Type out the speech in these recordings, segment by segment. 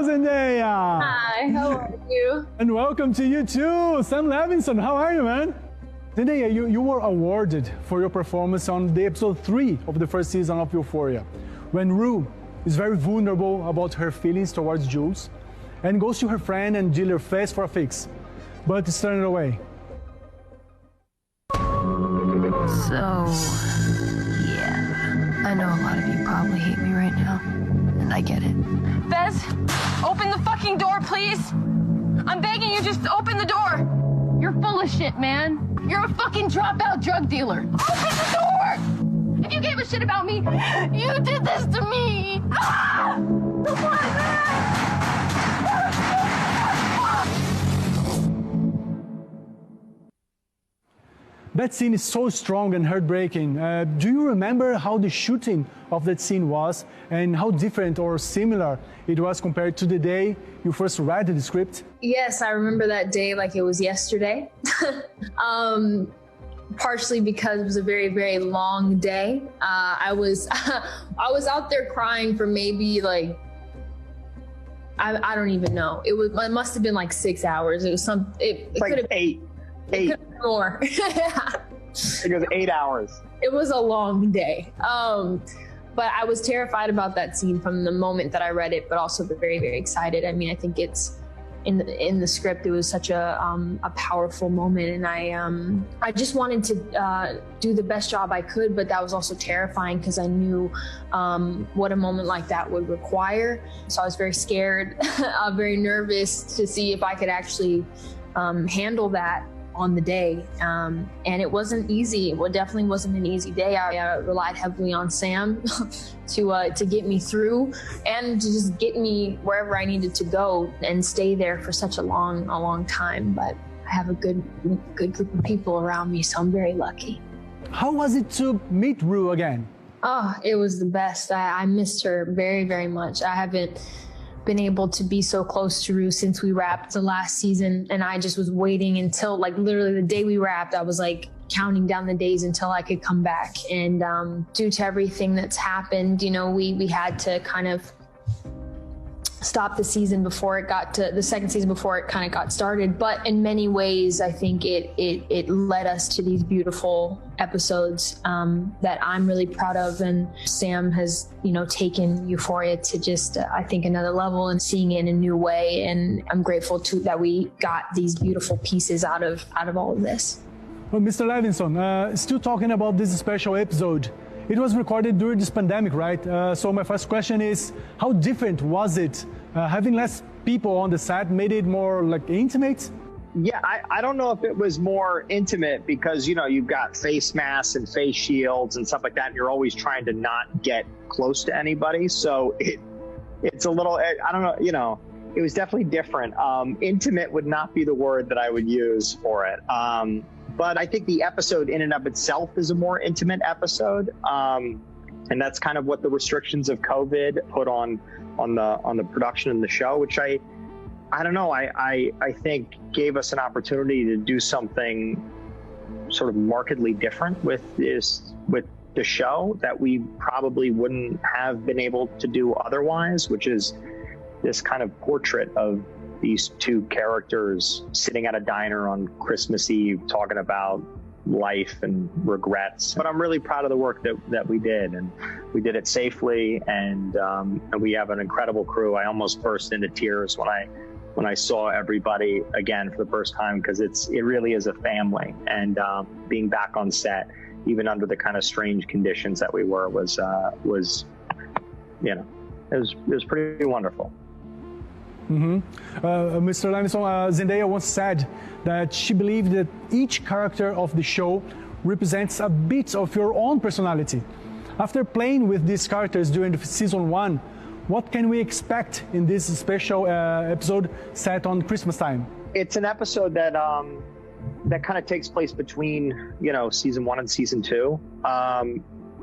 Zendaya! Hi, how are you? And welcome to you too, Sam Levinson. How are you, man? Zendaya, you were awarded for your performance on the episode 3 of the first season of Euphoria, when Rue is very vulnerable about her feelings towards Jules and goes to her friend and dealer Fez for a fix, but is turned away. So, yeah, I know a lot of you probably hate me right now, and I get it. Fez, open the fucking door, please. I'm begging you, just open the door. You're full of shit, man. You're a fucking dropout drug dealer. Open the door! If you gave a shit about me, you did this to me. Ah! That scene is so strong and heartbreaking. Do you remember how the shooting of that scene was and how different or similar it was compared to the day you first read the script? Yes, I remember that day like it was yesterday. Partially because it was a very, very long day. I was out there crying for maybe like, I don't even know. It must have been like 6 hours. It was it like could have eight. more. It was 8 hours. It was a long day. But I was terrified about that scene from the moment that I read it, but also very, very excited. I mean, I think it's in the script, it was such a powerful moment, and I just wanted to do the best job I could, but that was also terrifying because I knew what a moment like that would require. So I was very scared, very nervous to see if I could actually handle that on the day, and it wasn't easy. It definitely wasn't an easy day. I relied heavily on Sam to get me through and to just get me wherever I needed to go and stay there for such a long time. But I have a good group of people around me, so I'm very lucky. How was it to meet Rue again? Oh, it was the best. I missed her very, very much. I haven't been able to be so close to Rue since we wrapped the last season, and I just was waiting until like literally the day we wrapped. I was like counting down the days until I could come back, and due to everything that's happened, you know, we had to kind of stop the season before it got to the second season before it kind of got started. But in many ways, I think it led us to these beautiful episodes that I'm really proud of. And Sam has, you know, taken Euphoria to just, I think, another level and seeing it in a new way. And I'm grateful that we got these beautiful pieces out of all of this. Well, Mr. Levinson, still talking about this special episode. It was recorded during this pandemic, right? So my first question is, how different was it? Having less people on the set made it more like intimate? Yeah, I don't know if it was more intimate because, you know, you've got face masks and face shields and stuff like that, and you're always trying to not get close to anybody. So it's a little, I don't know, you know, it was definitely different. Intimate would not be the word that I would use for it. But I think the episode in and of itself is a more intimate episode. And that's kind of what the restrictions of COVID put on the production of the show, which I don't know, I think gave us an opportunity to do something sort of markedly different with the show that we probably wouldn't have been able to do otherwise, which is this kind of portrait of these two characters sitting at a diner on Christmas Eve talking about life and regrets. But I'm really proud of the work that we did, and we did it safely, and we have an incredible crew. I almost burst into tears when I saw everybody again for the first time, because it really is a family, and being back on set, even under the kind of strange conditions that we were, was you know, it was pretty wonderful. Mr. Levinson, Zendaya once said that she believed that each character of the show represents a bit of your own personality. After playing with these characters during season 1, what can we expect in this special episode set on Christmas time? It's an episode that kind of takes place between, you know, season 1 and season 2.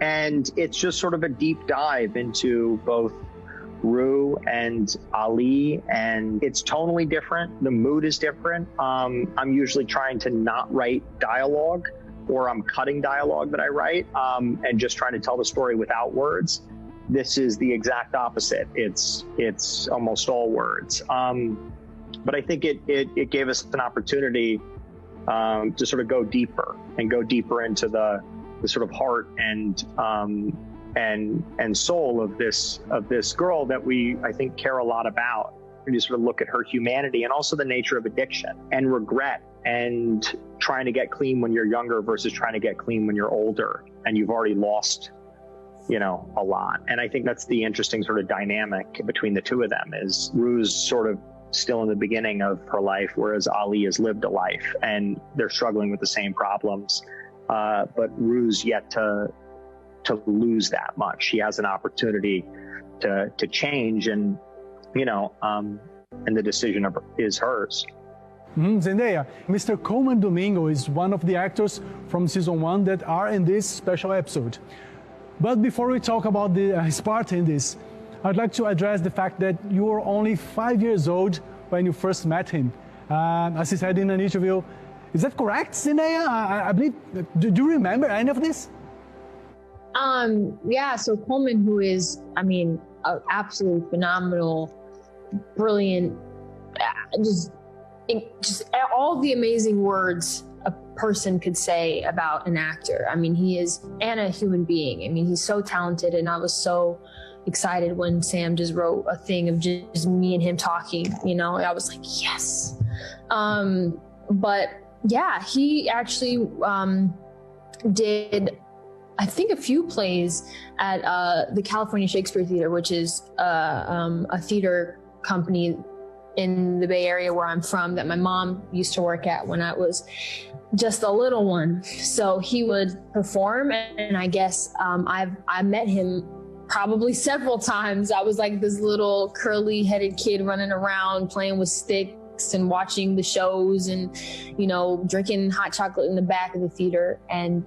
And it's just sort of a deep dive into both Rue and Ali, and it's tonally different. The mood is different. I'm usually trying to not write dialogue, or I'm cutting dialogue that I write, and just trying to tell the story without words. this is the exact opposite. It's almost all words. But I think it gave us an opportunity to sort of go deeper into the sort of heart and soul of this girl that I think care a lot about. And you sort of look at her humanity and also the nature of addiction and regret and trying to get clean when you're younger versus trying to get clean when you're older and you've already lost, a lot. And I think that's the interesting sort of dynamic between the two of them is Rue's sort of still in the beginning of her life, whereas Ali has lived a life and they're struggling with the same problems. But Rue's yet to lose that much. She has an opportunity to change and the decision is hers. Zendaya, Mr. Coleman Domingo is one of the actors from season 1 that are in this special episode. But before we talk about his part in this, I'd like to address the fact that you were only 5 years old when you first met him. As he said in an interview, is that correct, Zendaya? I believe, do you remember any of this? Yeah, so Coleman, who is, an absolutely phenomenal, brilliant, just all the amazing words a person could say about an actor. He is, and a human being. He's so talented, and I was so excited when Sam just wrote a thing of just me and him talking, I was like, yes. But yeah, he actually did, I think, a few plays at the California Shakespeare Theater, which is a theater company in the Bay Area where I'm from that my mom used to work at when I was just a little one. So he would perform, and I guess I met him probably several times. I was like this little curly-headed kid running around playing with sticks and watching the shows and, drinking hot chocolate in the back of the theater. And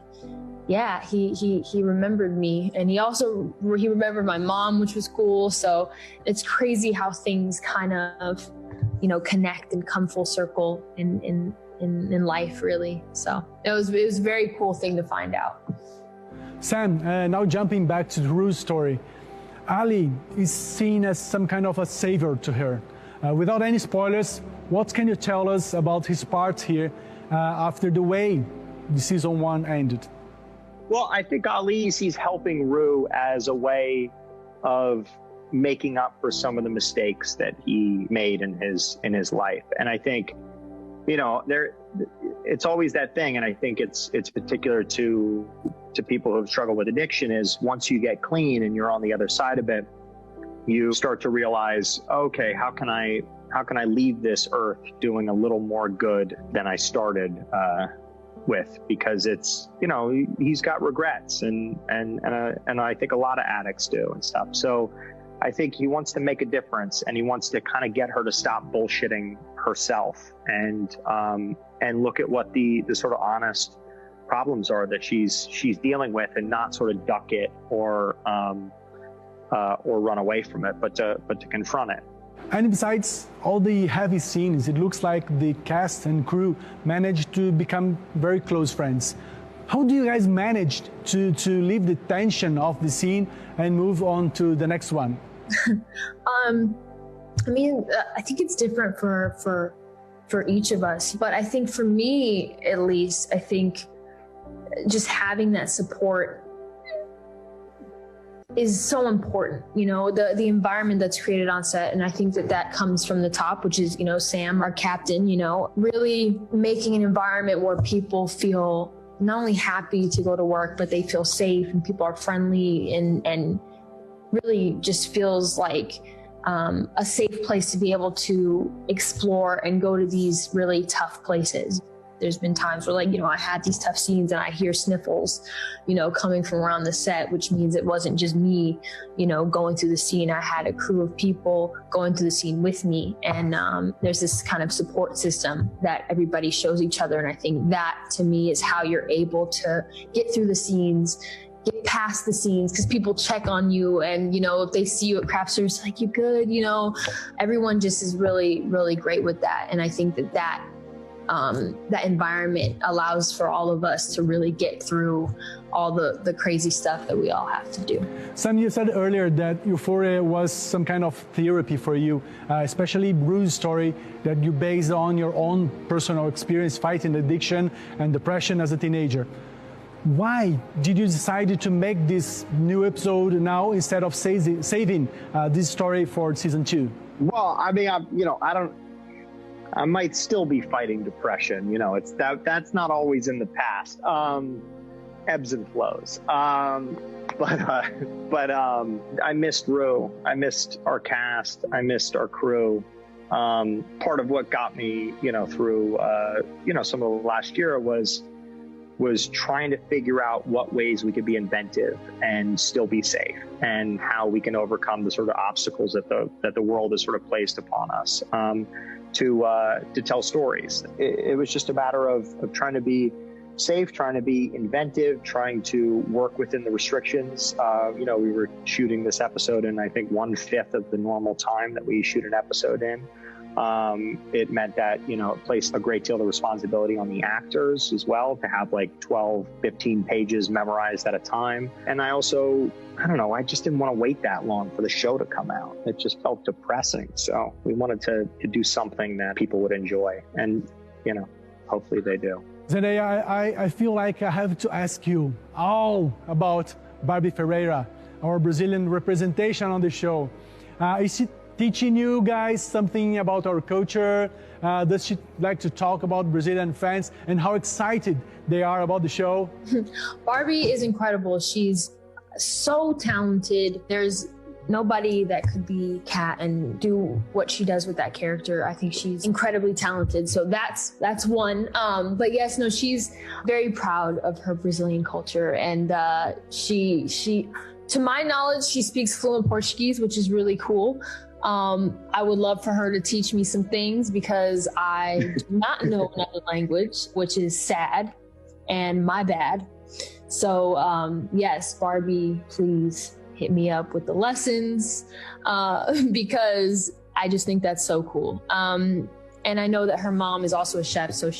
yeah, he remembered me, and he remembered my mom, which was cool. So it's crazy how things kind of, connect and come full circle in life, really. So it was a very cool thing to find out. Sam, now jumping back to Rue's story, Ali is seen as some kind of a savior to her. Without any spoilers, what can you tell us about his part here after the way the season 1 ended? Well, I think Ali sees helping Rue as a way of making up for some of the mistakes that he made in his life. And I think, it's always that thing. And I think it's particular to people who have struggled with addiction is once you get clean and you're on the other side of it, you start to realize, okay, how can I leave this earth doing a little more good than I started, with, because it's, he's got regrets and I think a lot of addicts do and stuff. So I think he wants to make a difference, and he wants to kind of get her to stop bullshitting herself and look at what the sort of honest problems are that she's dealing with, and not sort of duck it or run away from it, but to confront it. And besides all the heavy scenes, it looks like the cast and crew managed to become very close friends. How do you guys manage to leave the tension of the scene and move on to the next one? I think it's different for each of us, but I think for me, at least, I think just having that support is so important, the environment that's created on set. And I think that comes from the top, which is, Sam, our captain, really making an environment where people feel not only happy to go to work, but they feel safe and people are friendly and really just feels like a safe place to be able to explore and go to these really tough places. There's been times where I had these tough scenes and I hear sniffles, coming from around the set, which means it wasn't just me, going through the scene. I had a crew of people going through the scene with me. And there's this kind of support system that everybody shows each other. And I think that to me is how you're able to get through the scenes, get past the scenes, because people check on you and, if they see you at craft service, like, you good, everyone just is really, really great with that. And I think that that environment allows for all of us to really get through all the crazy stuff that we all have to do. Sam, you said earlier that Euphoria was some kind of therapy for you, especially Bruce's story that you based on your own personal experience fighting addiction and depression as a teenager. Why did you decide to make this new episode now instead of saving this story for season 2? Well, I mean, I might still be fighting depression. It's that's not always in the past. Ebbs and flows. But I missed Rue. I missed our cast. I missed our crew. Part of what got me, through, some of the last year was trying to figure out what ways we could be inventive and still be safe, and how we can overcome the sort of obstacles that the world has sort of placed upon us to tell stories. It was just a matter of trying to be safe, trying to be inventive, trying to work within the restrictions. We were shooting this episode in, I think, 1/5 of the normal time that we shoot an episode in. It meant that, it placed a great deal of responsibility on the actors as well to have like 12, 15 pages memorized at a time. And I also, I just didn't want to wait that long for the show to come out. It just felt depressing. So we wanted to do something that people would enjoy. And, hopefully they do. Zendaya, I feel like I have to ask you all about Barbie Ferreira, our Brazilian representation on the show. Is she teaching you guys something about our culture? Does she like to talk about Brazilian fans and how excited they are about the show? Barbie is incredible. She's so talented. There's nobody that could be Kat and do what she does with that character. I think she's incredibly talented. So that's one. But yes, no, she's very proud of her Brazilian culture, and she, to my knowledge, she speaks fluent Portuguese, which is really cool. I would love for her to teach me some things because I do not know another language, which is sad and my bad. So yes, Barbie, please hit me up with the lessons because I just think that's so cool. And I know that her mom is also a chef, so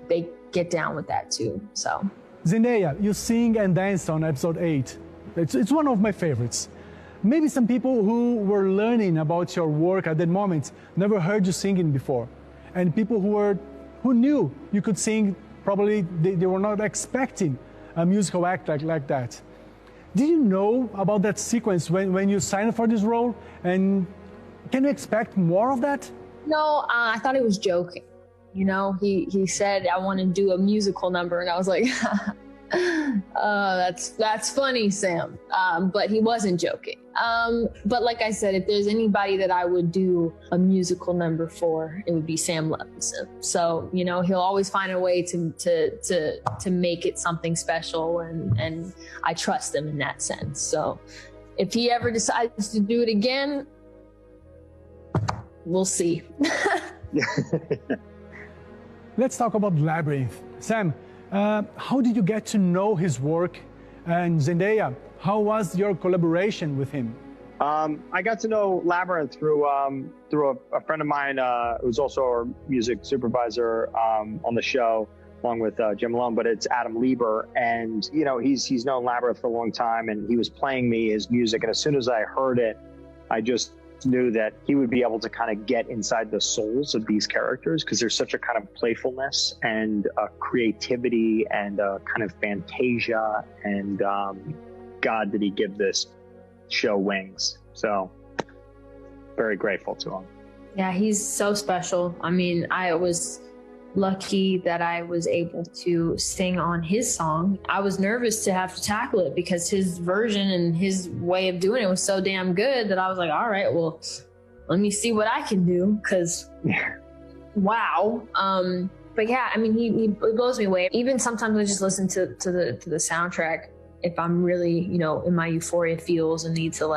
they get down with that too. So Zendaya, you sing and dance on episode 8. It's one of my favorites. Maybe some people who were learning about your work at that moment never heard you singing before. And people who knew you could sing, probably they were not expecting a musical act like that. Did you know about that sequence when you signed for this role? And can you expect more of that? No, I thought he was joking. He said, I want to do a musical number. And I was like, that's funny, Sam. But he wasn't joking. But like I said, if there's anybody that I would do a musical number for, it would be Sam Levinson. So, he'll always find a way to make it something special, and I trust him in that sense. So if he ever decides to do it again, we'll see. Let's talk about Labyrinth. Sam, how did you get to know his work? And Zendaya, how was your collaboration with him? I got to know Labyrinth through a friend of mine who's also our music supervisor on the show, along with Jim Malone, but it's Adam Lieber. And, he's known Labyrinth for a long time, and he was playing me his music. And as soon as I heard it, I just knew that he would be able to kind of get inside the souls of these characters, because there's such a kind of playfulness and creativity and kind of fantasia, and God, did he give this show wings. So very grateful to him. Yeah, he's so special. I mean, I was lucky that I was able to sing on his song. I was nervous to have to tackle it because his version and his way of doing it was so damn good that I was like, all right, well, let me see what I can do, because wow. But yeah, I mean, he blows me away. Even sometimes I just listen to the soundtrack if I'm really, in my Euphoria feels and need to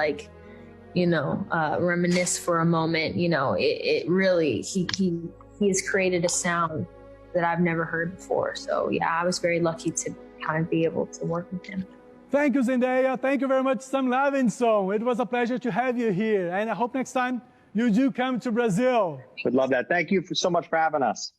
reminisce for a moment. It really, he has created a sound that I've never heard before. So yeah, I was very lucky to kind of be able to work with him. Thank you, Zendaya. Thank you very much, Sam Levinson. It was a pleasure to have you here. And I hope next time you do come to Brazil. Would love that. Thank you so much for having us.